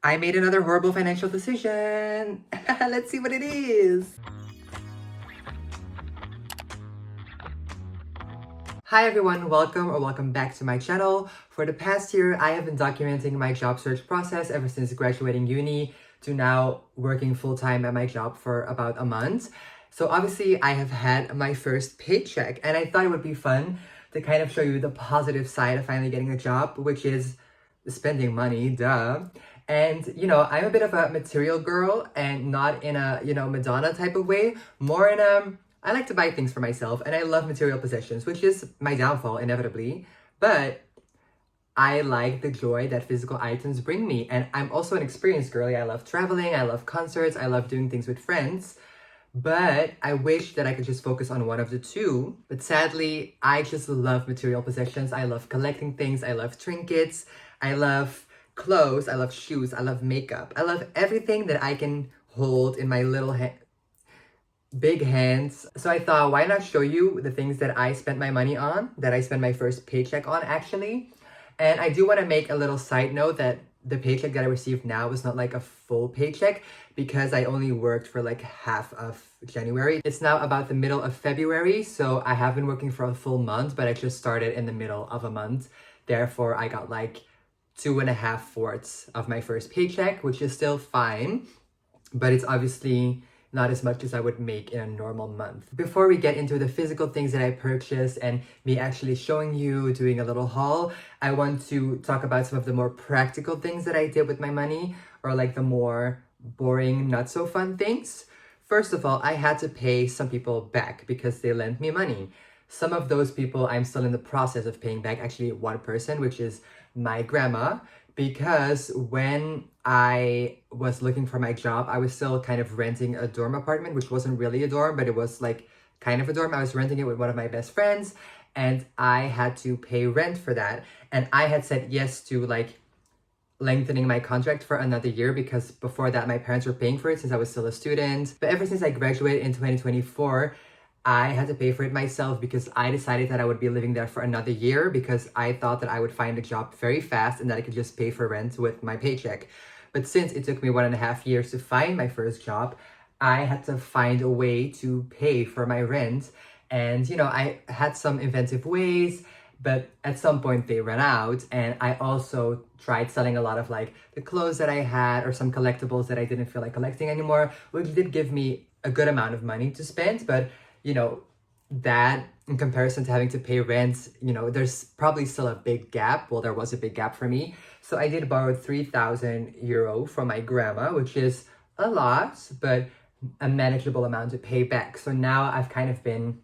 I made another horrible financial decision. Let's see what it is. Hi everyone, welcome back to my channel. For the past year, I have been documenting my job search process ever since graduating uni to now working full-time at my job for about a month. So obviously I have had my first paycheck and I thought it would be fun to kind of show you the positive side of finally getting a job, which is spending money, duh. And I'm a bit of a material girl and not in a, Madonna type of way, more in a I like to buy things for myself and I love material possessions, which is my downfall inevitably. But I like the joy that physical items bring me. And I'm also an experienced girly. I love traveling, I love concerts, I love doing things with friends. But I wish that I could just focus on one of the two. But sadly, I just love material possessions. I love collecting things. I love trinkets. I love clothes. I love shoes. I love makeup. I love everything that I can hold in my little big hands. So I thought, why not show you the things that I spent my money on, that I spent my first paycheck on actually. And I do want to make a little side note that the paycheck that I received now was not like a full paycheck because I only worked for like half of January. It's now about the middle of February, so I have been working for a full month, but I just started in the middle of a month. Therefore, I got like 2.5/4 of my first paycheck, which is still fine, but it's obviously not as much as I would make in a normal month. Before we get into the physical things that I purchased and me actually showing you, doing a little haul, I want to talk about some of the more practical things that I did with my money, or like the more boring, not so fun things. First of all, I had to pay some people back because they lent me money. Some of those people I'm still in the process of paying back, actually one person, which is my grandma, because when I was looking for my job, I was still kind of renting a dorm apartment, which wasn't really a dorm, but it was like kind of a dorm. I was renting it with one of my best friends and I had to pay rent for that. And I had said yes to like lengthening my contract for another year because before that my parents were paying for it since I was still a student. But ever since I graduated in 2024, I had to pay for it myself because I decided that I would be living there for another year because I thought that I would find a job very fast and that I could just pay for rent with my paycheck. But since it took me 1.5 years to find my first job, I had to find a way to pay for my rent. And I had some inventive ways, but at some point they ran out. And I also tried selling a lot of like the clothes that I had or some collectibles that I didn't feel like collecting anymore, which did give me a good amount of money to spend. But that in comparison to having to pay rent, there's probably still a big gap. Well, there was a big gap for me. So I did borrow 3,000 euro from my grandma, which is a lot, but a manageable amount to pay back. So now I've kind of been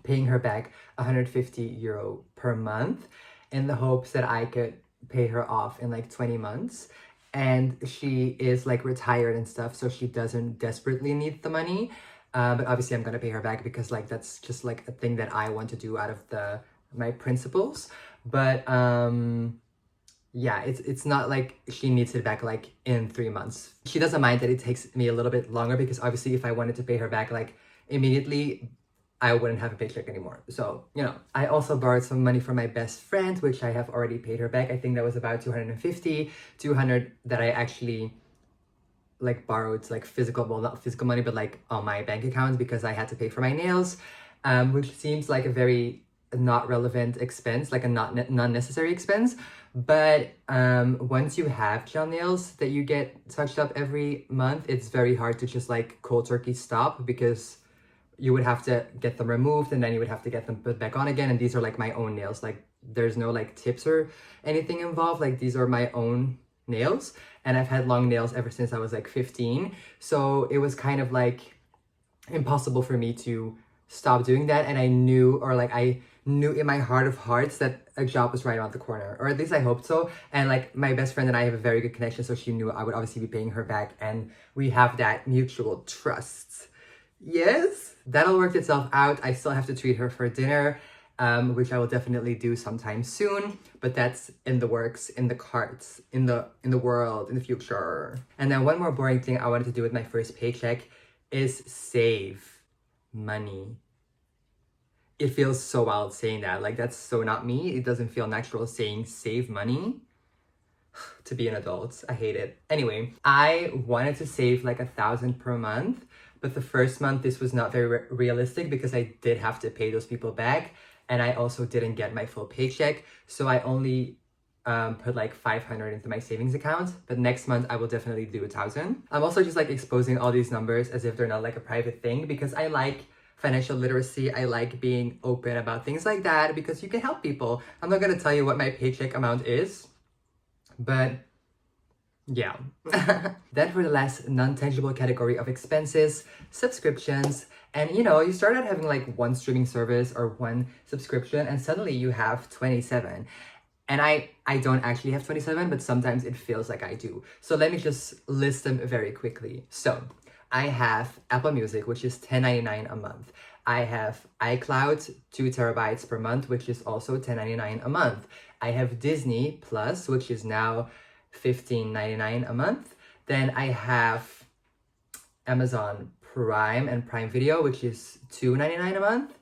paying her back 150 euro per month in the hopes that I could pay her off in like 20 months. And she is like retired and stuff, so she doesn't desperately need the money. But obviously I'm gonna pay her back because like that's just like a thing that I want to do out of my principles. But yeah, it's not like she needs it back like in 3 months. She doesn't mind that it takes me a little bit longer because obviously if I wanted to pay her back like immediately, I wouldn't have a paycheck anymore. So, I also borrowed some money from my best friend, which I have already paid her back. I think that was about 250, 200 that I actually like borrowed like physical, well, not physical money, but like on my bank account because I had to pay for my nails, which seems like a very not relevant expense, like a non-necessary expense. But once you have gel nails that you get touched up every month, it's very hard to just like cold turkey stop because you would have to get them removed and then you would have to get them put back on again. And these are like my own nails. Like there's no like tips or anything involved. Like these are my own nails and I've had long nails ever since I was like 15. So it was kind of like impossible for me to stop doing that. And I knew in my heart of hearts that a job was right around the corner, or at least I hoped so. And like my best friend and I have a very good connection, so she knew I would obviously be paying her back and we have that mutual trust. Yes, that'll work itself out. I still have to treat her for dinner, which I will definitely do sometime soon, but that's in the works, in the cards, in the world, in the future. And then one more boring thing I wanted to do with my first paycheck is save money. It feels so wild saying that. Like that's so not me. It doesn't feel natural saying save money. to be an adult. I hate it. Anyway, I wanted to save like 1,000 per month, but the first month this was not very realistic because I did have to pay those people back, and I also didn't get my full paycheck. So I only put like 500 into my savings account, but next month I will definitely do 1,000. I'm also just like exposing all these numbers as if they're not like a private thing because I like financial literacy. I like being open about things like that because you can help people. I'm not gonna tell you what my paycheck amount is, but yeah. Then for the last non-tangible category of expenses, subscriptions. And you know, you start out having like one streaming service or one subscription and suddenly you have 27. And I don't actually have 27, but sometimes it feels like I do. So let me just list them very quickly. So I have Apple Music, which is $10.99 a month. I have iCloud, 2 terabytes per month, which is also $10.99 a month. I have Disney Plus, which is now $15.99 a month. Then I have Amazon Prime and Prime Video, which is $2.99 a month,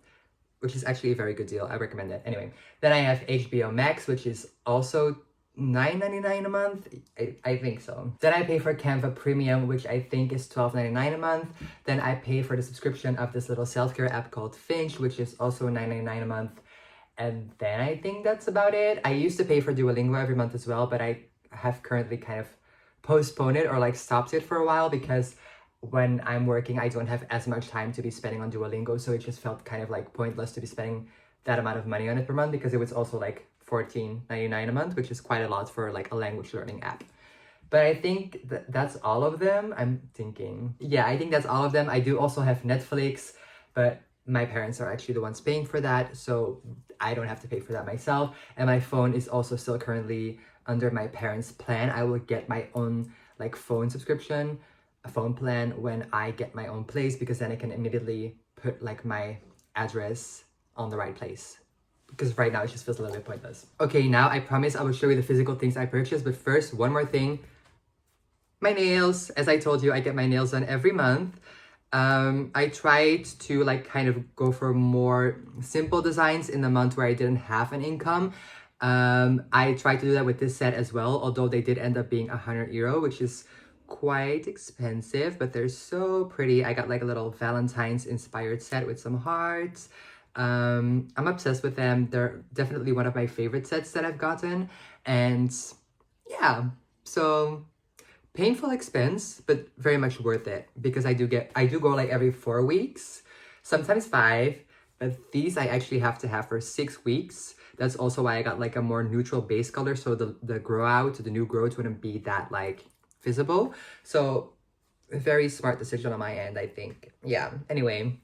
which is actually a very good deal. I recommend it. Anyway, then I have HBO Max, which is also $9.99 a month. I think so. Then I pay for Canva Premium, which I think is $12.99 a month. Then I pay for the subscription of this little self-care app called Finch, which is also $9.99 a month. And then I think that's about it. I used to pay for Duolingo every month as well, but I have currently kind of postponed it or like stopped it for a while because when I'm working, I don't have as much time to be spending on Duolingo. So it just felt kind of like pointless to be spending that amount of money on it per month because it was also like $14.99 a month, which is quite a lot for like a language learning app. But I think that's all of them. I'm thinking, yeah, I think that's all of them. I do also have Netflix, but my parents are actually the ones paying for that. So I don't have to pay for that myself. And my phone is also still currently under my parents' plan. I will get my own like phone subscription, a phone plan when I get my own place because then I can immediately put like my address on the right place. Because right now it just feels a little bit pointless. Okay, now I promise I will show you the physical things I purchased, but first, one more thing. My nails. As I told you, I get my nails done every month. I tried to like kind of go for more simple designs in the month where I didn't have an income. I tried to do that with this set as well, although they did end up being €100, which is quite expensive, but they're so pretty. I got like a little Valentine's inspired set with some hearts. I'm obsessed with them. They're definitely one of my favorite sets that I've gotten. And yeah, so painful expense, but very much worth it because I do go like every 4 weeks, sometimes 5, but these I actually have to have for 6 weeks. That's also why I got like a more neutral base color, so the grow out, the new growth wouldn't be that like visible. So a very smart decision on my end, I think. Yeah, anyway,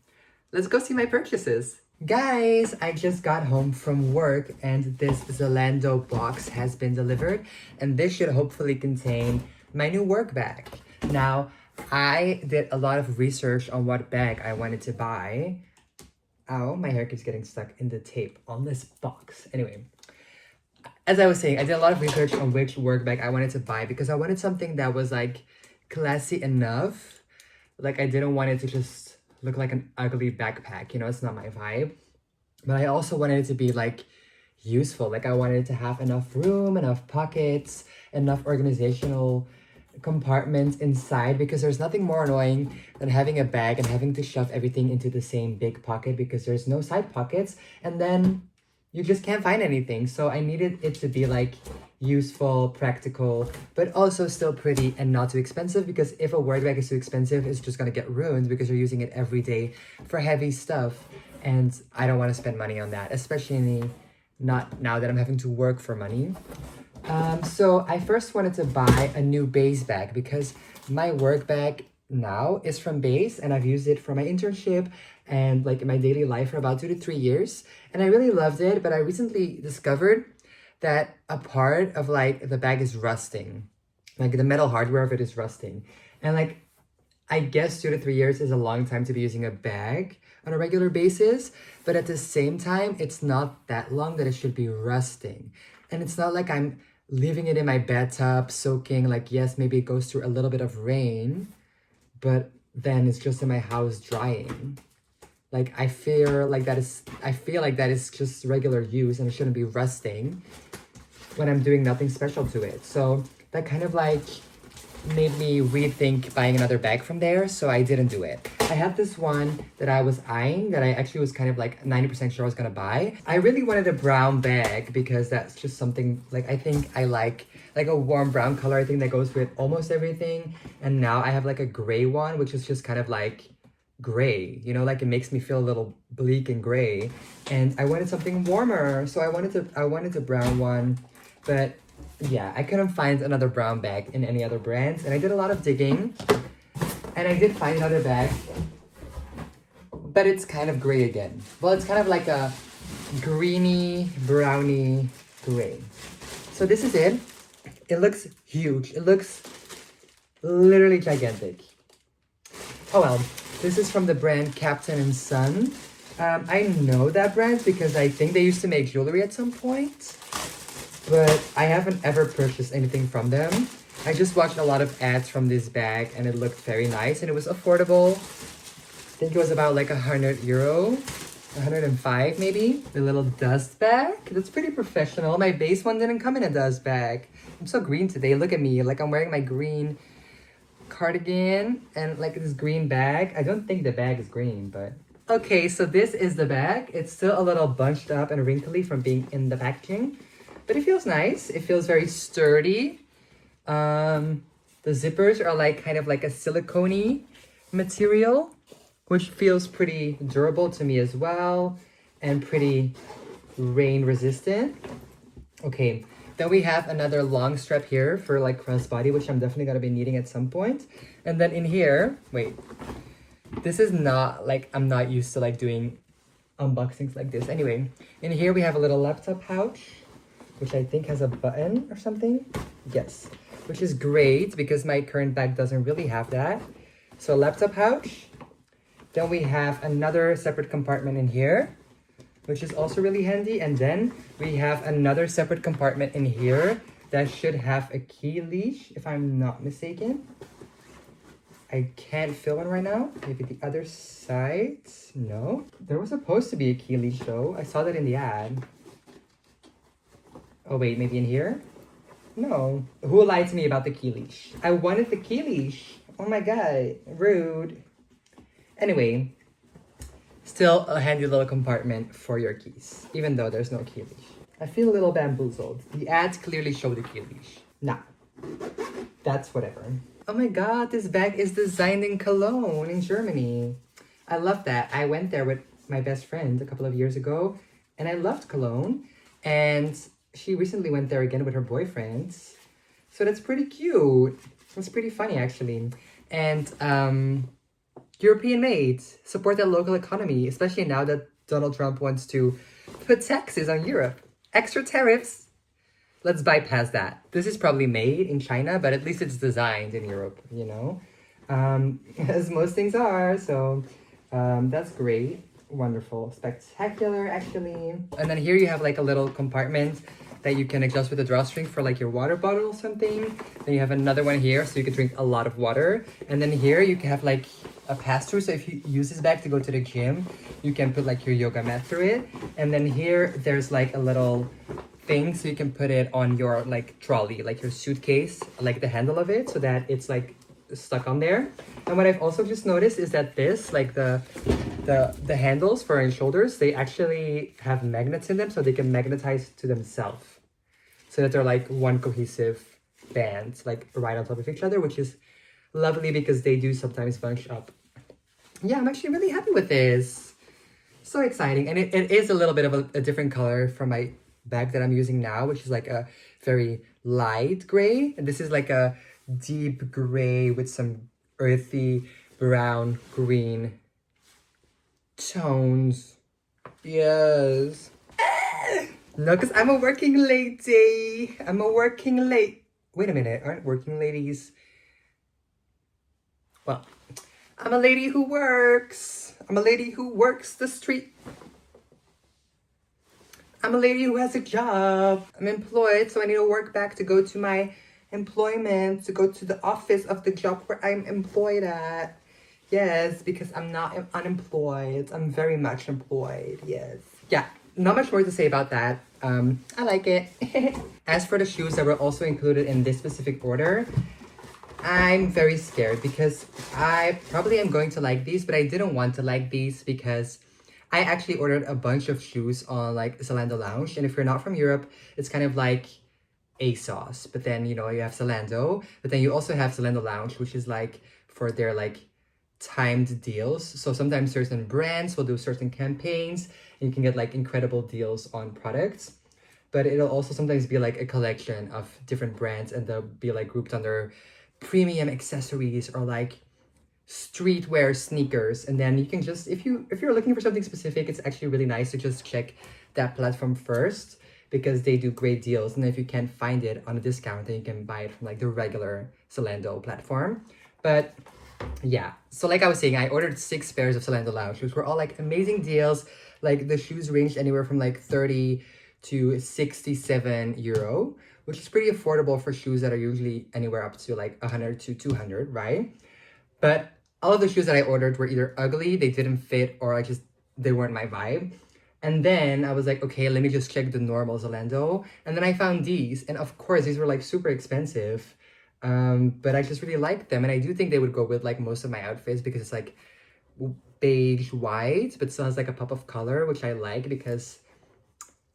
let's go see my purchases. Guys, I just got home from work and this Zalando box has been delivered, and this should hopefully contain my new work bag. Now, I did a lot of research on what bag I wanted to buy. Ow, my hair keeps getting stuck in the tape on this box. Anyway, as I was saying, I did a lot of research on which work bag I wanted to buy because I wanted something that was like classy enough. Like I didn't want it to just look like an ugly backpack, you know, it's not my vibe. But I also wanted it to be like useful. Like I wanted it to have enough room, enough pockets, enough organizational compartments inside, because there's nothing more annoying than having a bag and having to shove everything into the same big pocket because there's no side pockets and then you just can't find anything. So I needed it to be like useful, practical, but also still pretty and not too expensive, because if a work bag is too expensive, it's just gonna get ruined because you're using it every day for heavy stuff. And I don't want to spend money on that, especially not now that I'm having to work for money. So I first wanted to buy a new Base bag because my work bag now is from Base and I've used it for my internship and like in my daily life for about 2 to 3 years. And I really loved it, but I recently discovered that a part of like the bag is rusting. Like the metal hardware of it is rusting. And like, I guess 2 to 3 years is a long time to be using a bag on a regular basis, but at the same time, it's not that long that it should be rusting. And it's not like I'm leaving it in my bathtub soaking, like yes, maybe it goes through a little bit of rain, but then it's just in my house drying. Like I feel like that is just regular use and it shouldn't be rusting. when I'm doing nothing special to it. So that kind of like made me rethink buying another bag from there, so I didn't do it. I have this one that I was eyeing that I actually was kind of like 90% sure I was gonna buy. I really wanted a brown bag because that's just something like I think I like a warm brown color. I think that goes with almost everything. And now I have like a gray one, which is just kind of like gray, you know, like it makes me feel a little bleak and gray. And I wanted something warmer, so I wanted a brown one, but yeah, I couldn't find another brown bag in any other brands, and I did a lot of digging, and I did find another bag, but it's kind of gray again. Well, it's kind of like a greeny, browny gray. So this is it. It looks huge. It looks literally gigantic. Oh well, this is from the brand Captain and Son. I know that brand because I think they used to make jewelry at some point, but I haven't ever purchased anything from them. I just watched a lot of ads from this bag and it looked very nice and it was affordable. I think it was about like €100, 105 maybe. The little dust bag, that's pretty professional. My base one didn't come in a dust bag. I'm so green today, look at me. Like I'm wearing my green cardigan and like this green bag. I don't think the bag is green, but... Okay, so this is the bag. It's still a little bunched up and wrinkly from being in the packaging, but it feels nice. It feels very sturdy. The zippers are like kind of like a silicone-y material, which feels pretty durable to me as well, and pretty rain resistant. Okay, then we have another long strap here for like crossbody, which I'm definitely gonna be needing at some point. And then in here, wait, this is not like, I'm not used to like doing unboxings like this. Anyway, in here we have a little laptop pouch, which I think has a button or something. Yes, which is great because my current bag doesn't really have that. So laptop pouch. Then we have another separate compartment in here, which is also really handy. And then we have another separate compartment in here that should have a key leash, if I'm not mistaken. I can't feel one right now. Maybe the other side? No. There was supposed to be a key leash though. I saw that in the ad. Oh wait, maybe in here? No. Who lied to me about the key leash? I wanted the key leash. Oh my god, rude. Anyway, still a handy little compartment for your keys, even though there's no key leash. I feel a little bamboozled. The ads clearly show the key leash. Nah, that's whatever. Oh my god, this bag is designed in Cologne in Germany. I love that. I went there with my best friend a couple of years ago and I loved Cologne, and she recently went there again with her boyfriend. So that's pretty cute. That's pretty funny actually. And European made. Support the local economy, especially now that Donald Trump wants to put taxes on Europe. Extra tariffs. Let's bypass that. This is probably made in China, but at least it's designed in Europe, you know? As most things are, so that's great. Wonderful. Spectacular, actually. And then here you have like a little compartment that you can adjust with a drawstring for like your water bottle or something. Then you have another one here so you can drink a lot of water. And then here you can have like a pass-through, so if you use this bag to go to the gym, you can put like your yoga mat through it. And then here there's like a little thing so you can put it on your like trolley, like your suitcase, like the handle of it, so that it's like stuck on there. And what I've also just noticed is that this, like the handles for your shoulders, they actually have magnets in them, so they can magnetize to themselves, so that they're like one cohesive band, like right on top of each other, which is lovely because they do sometimes bunch up. Yeah, I'm actually really happy with this. So exciting. And it is a little bit of a different color from my bag that I'm using now, which is like a very light gray. And this is like a deep gray with some earthy brown green tones. Yes. No, because I'm a working lady. I'm a working lady. Wait a minute, aren't working ladies... Well, I'm a lady who works. I'm a lady who works the street. I'm a lady who has a job. I'm employed, so I need to work back to go to my employment, to go to the office of the job where I'm employed at. Yes, because I'm not unemployed. I'm very much employed, yes. Yeah, not much more to say about that. I like it. As for the shoes that were also included in this specific order, I'm very scared because I probably am going to like these, but I didn't want to like these because I actually ordered a bunch of shoes on like Zalando Lounge. And if you're not from Europe, it's kind of like ASOS. But then, you know, you have Zalando, but then you also have Zalando Lounge, which is like for their like timed deals. So sometimes certain brands will do certain campaigns and you can get like incredible deals on products. But it'll also sometimes be like a collection of different brands and they'll be like grouped under premium accessories or like streetwear sneakers. And then you can just, if you're looking for something specific, it's actually really nice to just check that platform first because they do great deals. And if you can't find it on a discount, then you can buy it from like the regular Zalando platform. But yeah, so like I was saying, I ordered 6 pairs of Zalando Lounge shoes, were all like amazing deals. Like the shoes ranged anywhere from like 30 to 67 euro, which is pretty affordable for shoes that are usually anywhere up to like 100 to 200, right? But all of the shoes that I ordered were either ugly, they didn't fit, or they weren't my vibe. And then I was like, okay, let me just check the normal Zalando. And then I found these, and of course, these were like super expensive. But I just really liked them, and I do think they would go with like most of my outfits because it's like beige white, but still has like a pop of color, which I like because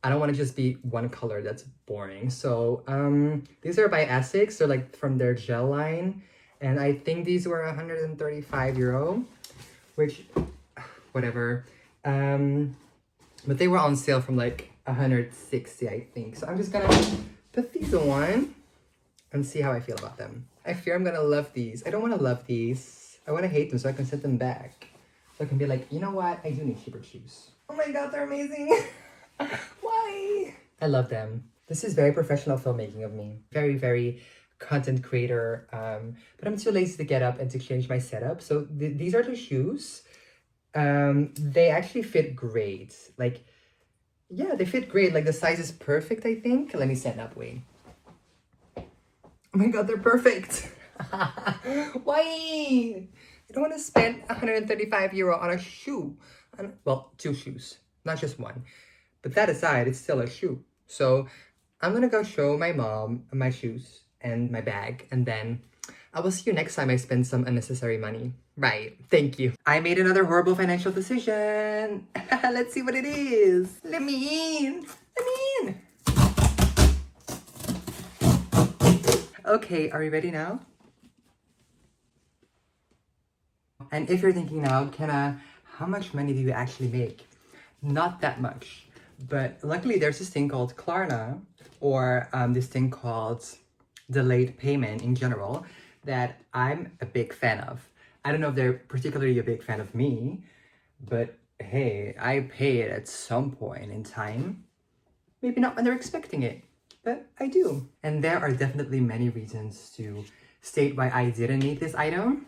I don't want to just be one color that's boring. So these are by Essex. They're like from their gel line. And I think these were 135 euro, which, whatever. But they were on sale from like 160, I think. So I'm just gonna put these on and see how I feel about them. I fear I'm gonna love these. I don't wanna love these. I wanna hate them so I can send them back. So I can be like, you know what? I do need cheaper shoes. Oh my God, they're amazing. Why? I love them. This is very professional filmmaking of me. Very, very content creator. But I'm too lazy to get up and to change my setup. So these are the shoes. They actually fit great. Like, yeah, they fit great. Like the size is perfect, I think. Let me stand up, wait. Oh my God, they're perfect. Why? I don't want to spend 135 euro on a shoe. Well, 2 shoes, not just one. But that aside, it's still a shoe. So I'm gonna go show my mom my shoes and my bag, and then I will see you next time I spend some unnecessary money. Right, thank you. I made another horrible financial decision. Let's see what it is. Let me in. Let me in. Okay, are we ready now? And if you're thinking now, Kenna, how much money do you actually make? Not that much. But luckily there's this thing called Klarna, or this thing called delayed payment in general, that I'm a big fan of. I don't know if they're particularly a big fan of me, but hey, I pay it at some point in time. Maybe not when they're expecting it, but I do. And there are definitely many reasons to state why I didn't need this item.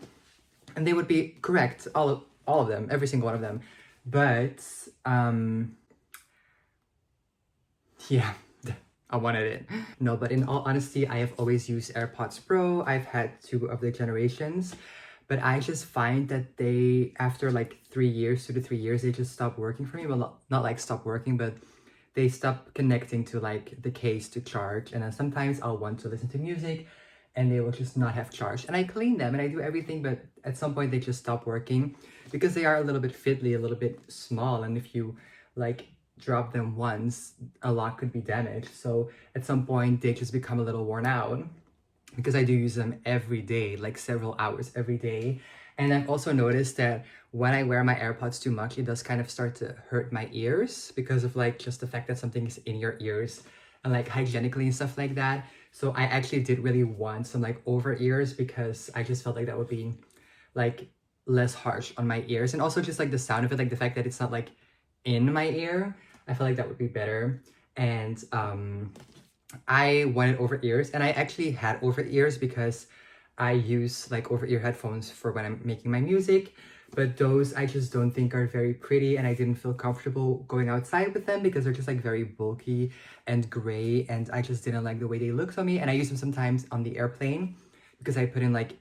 And they would be correct, all of them, every single one of them. But, yeah, I wanted it. No, but in all honesty, I have always used AirPods Pro. I've had 2 of the generations. But I just find that they, after like 3 years, 2 to 3 years, they just stop working for me. Well, not like stop working, but they stop connecting to like the case to charge. And then sometimes I'll want to listen to music and they will just not have charge. And I clean them and I do everything, but at some point they just stop working because they are a little bit fiddly, a little bit small. And if you like drop them once, a lot could be damaged. So at some point they just become a little worn out because I do use them every day, like several hours every day. And I've also noticed that when I wear my AirPods too much, it does kind of start to hurt my ears because of like just the fact that something is in your ears and like hygienically and stuff like that. So I actually did really want some like over ears because I just felt like that would be like less harsh on my ears. And also just like the sound of it, like the fact that it's not like in my ear, I feel like that would be better. And I wanted over ears, and I actually had over ears because I use like over ear headphones for when I'm making my music, but those I just don't think are very pretty, and I didn't feel comfortable going outside with them because they're just like very bulky and gray, and I just didn't like the way they looked on me. And I use them sometimes on the airplane because I put in like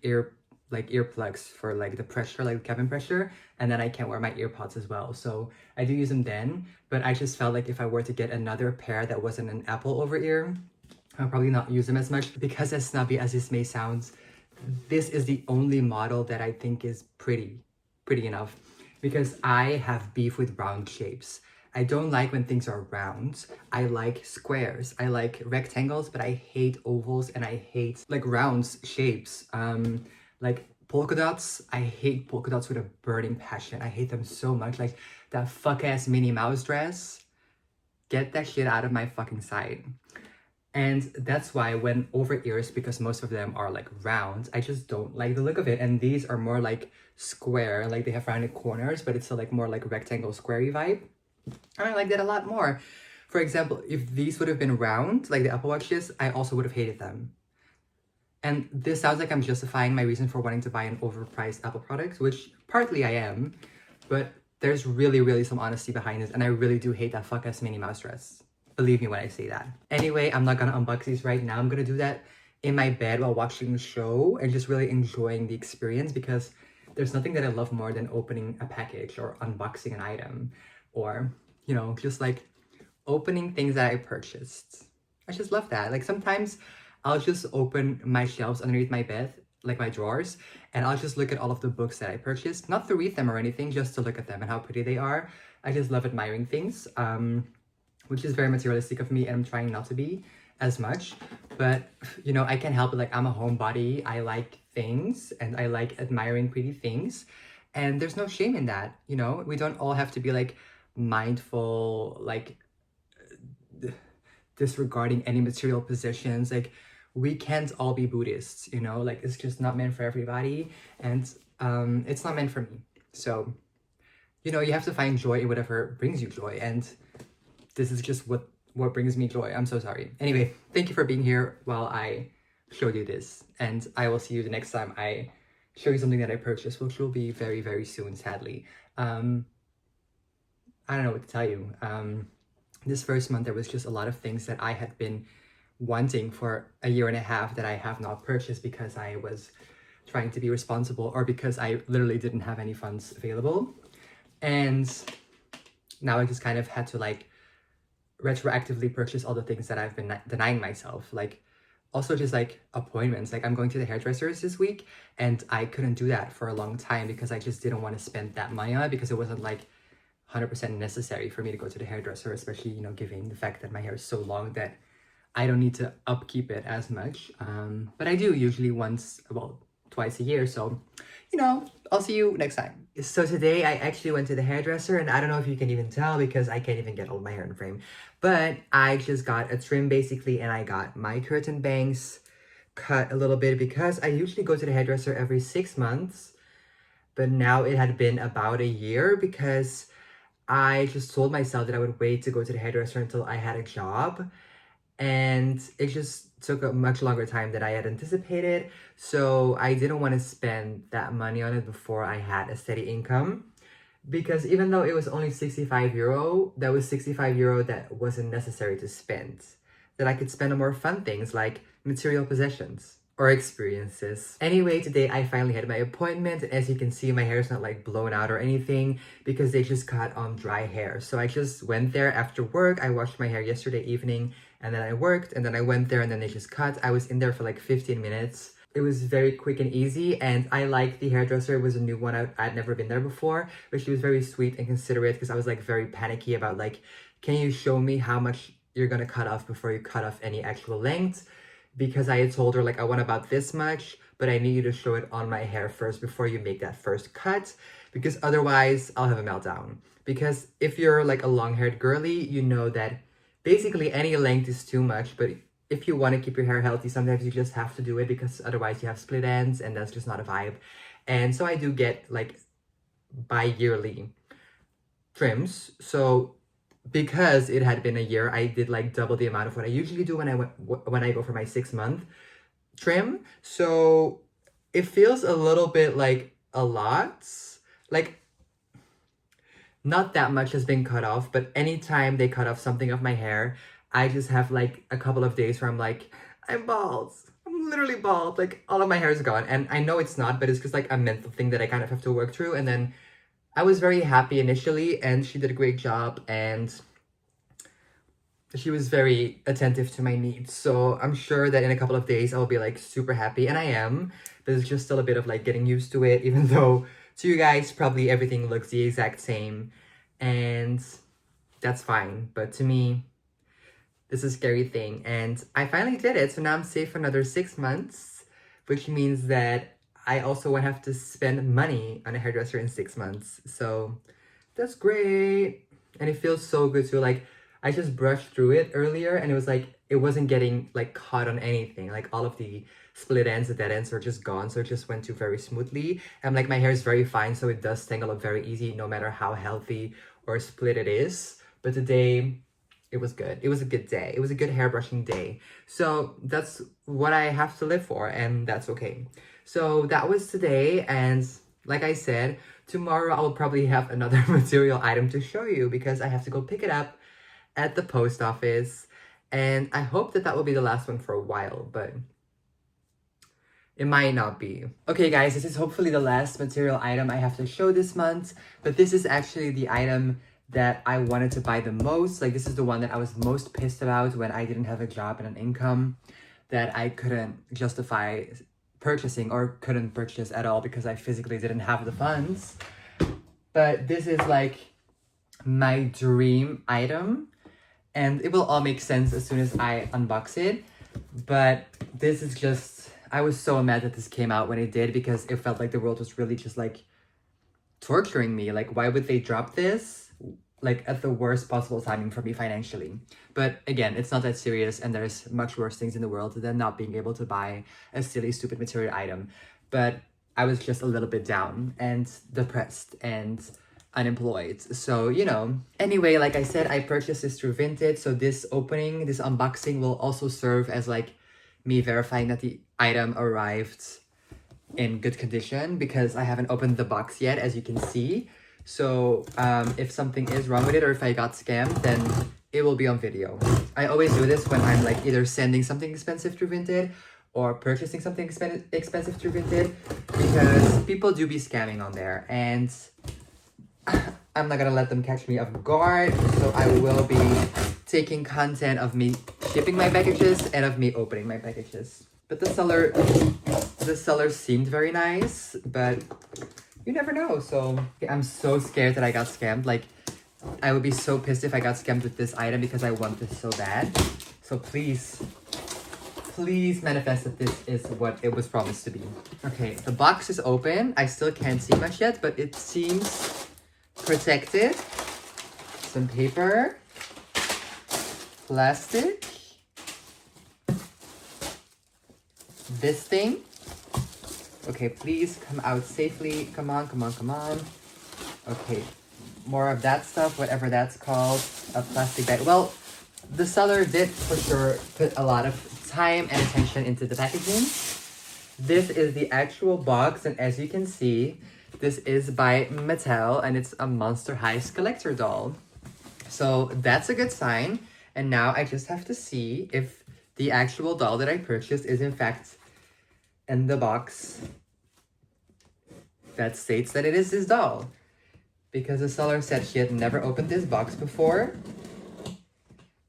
like earplugs for like the pressure, like cabin pressure, and then I can't wear my earpods as well. So I do use them then, but I just felt like if I were to get another pair that wasn't an Apple over ear, I'll probably not use them as much. Because as snobby as this may sound, this is the only model that I think is pretty enough, because I have beef with round shapes. I don't like when things are round. I like squares. I like rectangles, but I hate ovals and I hate like round shapes. Like polka dots, I hate polka dots with a burning passion. I hate them so much. Like that fuck ass Minnie Mouse dress. Get that shit out of my fucking sight. And that's why when over ears, because most of them are like round, I just don't like the look of it. And these are more like square, like they have rounded corners, but it's still like more like rectangle squarey vibe. And I like that a lot more. For example, if these would have been round, like the Apple Watches, I also would have hated them. And this sounds like I'm justifying my reason for wanting to buy an overpriced Apple product, which partly I am, but there's really some honesty behind it, and I really do hate that fuck-ass Minnie Mouse dress. Believe me when I say that. Anyway, I'm not gonna unbox these right now. I'm gonna do that in my bed while watching the show and just really enjoying the experience, because there's nothing that I love more than opening a package or unboxing an item, or, you know, just like opening things that I purchased. I just love that. Like sometimes I'll just open my shelves underneath my bed, like my drawers, and I'll just look at all of the books that I purchased, not to read them or anything, just to look at them and how pretty they are. I just love admiring things, which is very materialistic of me, and I'm trying not to be as much. But, you know, I can't help it. Like, I'm a homebody. I like things, and I like admiring pretty things. And there's no shame in that, you know? We don't all have to be, like, mindful, like, disregarding any material possessions. Like, we can't all be Buddhists, you know? Like, it's just not meant for everybody, and it's not meant for me. So, you know, you have to find joy in whatever brings you joy, and this is just what brings me joy. I'm so sorry. Anyway, thank you for being here while I showed you this, and I will see you the next time I show you something that I purchased, which will be very soon, sadly. I don't know what to tell you. This first month, there was just a lot of things that I had been wanting for a year and a half that I have not purchased because I was trying to be responsible, or because I literally didn't have any funds available. And now I just kind of had to like retroactively purchase all the things that I've been denying myself. Like also just like appointments. Like I'm going to the hairdressers this week, and I couldn't do that for a long time because I just didn't want to spend that money on it, because it wasn't like 100% necessary for me to go to the hairdresser, especially, you know, given the fact that my hair is so long that I don't need to upkeep it as much. But I do usually twice a year. So, you know, I'll see you next time. So today I actually went to the hairdresser, and I don't know if you can even tell because I can't even get all my hair in frame. But I just got a trim basically, and I got my curtain bangs cut a little bit because I usually go to the hairdresser every 6 months. But now it had been about a year because I just told myself that I would wait to go to the hairdresser until I had a job. And it just took a much longer time than I had anticipated. So I didn't want to spend that money on it before I had a steady income. Because even though it was only 65 euro, that was 65 euro that wasn't necessary to spend. That I could spend on more fun things like material possessions or experiences. Anyway, today I finally had my appointment. As you can see, my hair is not like blown out or anything because they just cut dry hair. So I just went there after work. I washed my hair yesterday evening, and then I worked, and then I went there, and then they just cut. I was in there for like 15 minutes. It was very quick and easy, and I liked the hairdresser. It was a new one. I'd never been there before, but she was very sweet and considerate because I was like very panicky about like, can you show me how much you're gonna cut off before you cut off any actual length? Because I had told her like, I want about this much, but I need you to show it on my hair first before you make that first cut, because otherwise I'll have a meltdown. Because if you're like a long-haired girly, you know that basically any length is too much, but if you want to keep your hair healthy, sometimes you just have to do it because otherwise you have split ends, and that's just not a vibe. And so I do get like bi-yearly trims. So because it had been a year, I did like double the amount of what I usually do when I go for my 6-month trim. So it feels a little bit like a lot. Like not that much has been cut off, but anytime they cut off something of my hair, I just have like a couple of days where I'm like, I'm bald, I'm literally bald. Like, all of my hair is gone. And I know it's not, but it's just like a mental thing that I kind of have to work through. And then I was very happy initially, and she did a great job, and she was very attentive to my needs. So I'm sure that in a couple of days I'll be like super happy, and I am. But it's just still a bit of like getting used to it, even though to you guys probably everything looks the exact same, and that's fine. But to me, this is a scary thing, and I finally did it. So now I'm safe for another 6 months, which means that I also won't have to spend money on a hairdresser in 6 months. So that's great. And it feels so good too. Like, I just brushed through it earlier, and it was like, it wasn't getting like caught on anything. Like, all of the split ends, the dead ends are just gone. So it just went through very smoothly. And like, my hair is very fine, so it does tangle up very easy, no matter how healthy or split it is. But today, it was good. It was a good day. It was a good hair brushing day. So that's what I have to live for, and that's okay. So that was today, and like I said, tomorrow I will probably have another material item to show you, because I have to go pick it up at the post office, and I hope that that will be the last one for a while, but it might not be. Okay guys, this is hopefully the last material item I have to show this month, but this is actually the item that I wanted to buy the most. Like, this is the one that I was most pissed about when I didn't have a job and an income, that I couldn't justify purchasing, or couldn't purchase at all because I physically didn't have the funds. But this is like my dream item, and it will all make sense as soon as I unbox it. But this is just, I was so mad that this came out when it did, because it felt like the world was really just like torturing me. Like, why would they drop this like at the worst possible timing for me financially? But again, it's not that serious, and there's much worse things in the world than not being able to buy a silly, stupid material item. But I was just a little bit down and depressed and unemployed. So, you know. Anyway, like I said, I purchased this through Vinted. So this opening, this unboxing will also serve as like me verifying that the item arrived in good condition, because I haven't opened the box yet, as you can see. So if something is wrong with it, or if I got scammed, then it will be on video. I always do this when I'm like either sending something expensive through Vinted or purchasing something expensive through Vinted, because people do be scamming on there, and I'm not gonna let them catch me off guard. So I will be taking content of me shipping my packages and of me opening my packages. But the seller seemed very nice, but you never know. So I'm so scared that I got scammed. Like, I would be so pissed if I got scammed with this item, because I want this so bad. So please manifest that this is what it was promised to be. Okay, the box is open. I still can't see much yet, but it seems protected. Some paper, plastic, this thing. Okay, please come out safely. Come on. Okay, more of that stuff, whatever that's called. A plastic bag. Well, the seller did for sure put a lot of time and attention into the packaging. This is the actual box, and as you can see, this is by Mattel, and it's a Monster High collector doll. So that's a good sign. And now I just have to see if the actual doll that I purchased is in fact in the box that states that it is this doll, because the seller said she had never opened this box before.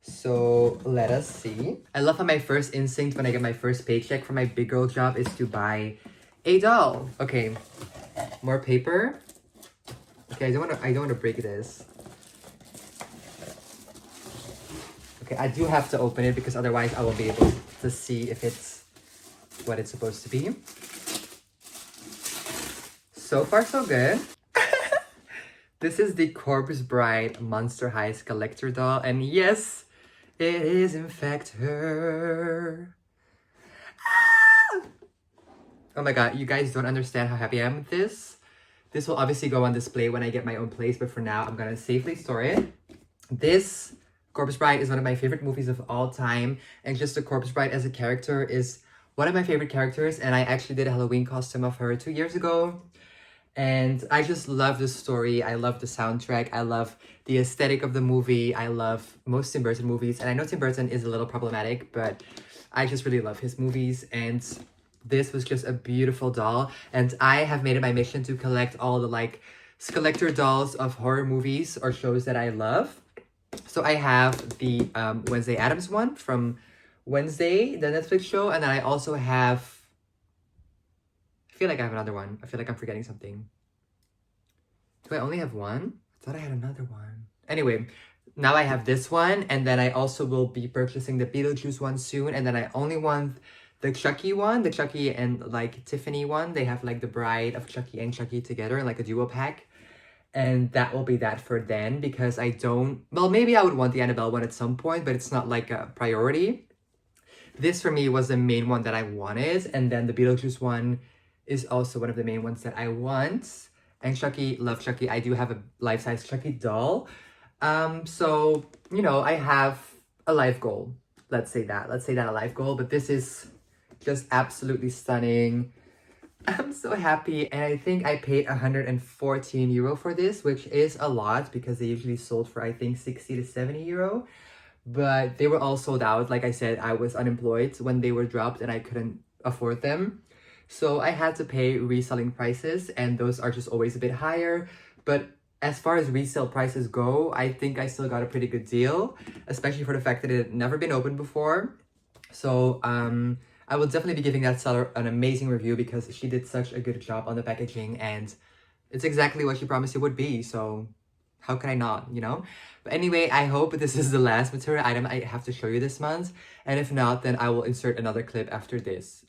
So let us see. I love how my first instinct when I get my first paycheck from my big girl job is to buy a doll. Okay, more paper. Okay, I don't want to break this. Okay, I do have to open it, because otherwise I won't be able to see if it's what it's supposed to be. So far, so good. This is the Corpse Bride Monster High collector doll, and yes, it is in fact her. Ah! Oh my god, you guys don't understand how happy I am with this. This will obviously go on display when I get my own place, but for now, I'm gonna safely store it. This Corpse Bride is one of my favorite movies of all time, and just the Corpse Bride as a character is one of my favorite characters, and I actually did a Halloween costume of her 2 years ago. And I just love the story. I love the soundtrack. I love the aesthetic of the movie. I love most Tim Burton movies. And I know Tim Burton is a little problematic, but I just really love his movies, and this was just a beautiful doll. And I have made it my mission to collect all the like collector dolls of horror movies or shows that I love. So I have the Wednesday Addams one from Wednesday, the Netflix show, and then I also have, I feel like I have another one. I feel like I'm forgetting something. Do I only have one? I thought I had another one. Anyway, now I have this one, and then I also will be purchasing the Beetlejuice one soon, and then I only want the Chucky one, the Chucky and like Tiffany one. They have like the Bride of Chucky and Chucky together in like a duo pack. And that will be that for then, because I don't, well, maybe I would want the Annabelle one at some point, but it's not like a priority. This for me was the main one that I wanted, and then the Beetlejuice one is also one of the main ones that I want. And Chucky, love Chucky. I do have a life-size Chucky doll. So, you know, I have a life goal. Let's say that a life goal, but this is just absolutely stunning. I'm so happy, and I think I paid 114 euro for this, which is a lot because they usually sold for I think 60 to 70 euro. But they were all sold out. Like I said, I was unemployed when they were dropped and I couldn't afford them. So I had to pay reselling prices, and those are just always a bit higher. But as far as resale prices go, I think I still got a pretty good deal, especially for the fact that it had never been opened before. So I will definitely be giving that seller an amazing review because she did such a good job on the packaging, and it's exactly what she promised it would be. So how can I not, you know? But anyway, I hope this is the last material item I have to show you this month. And if not, then I will insert another clip after this.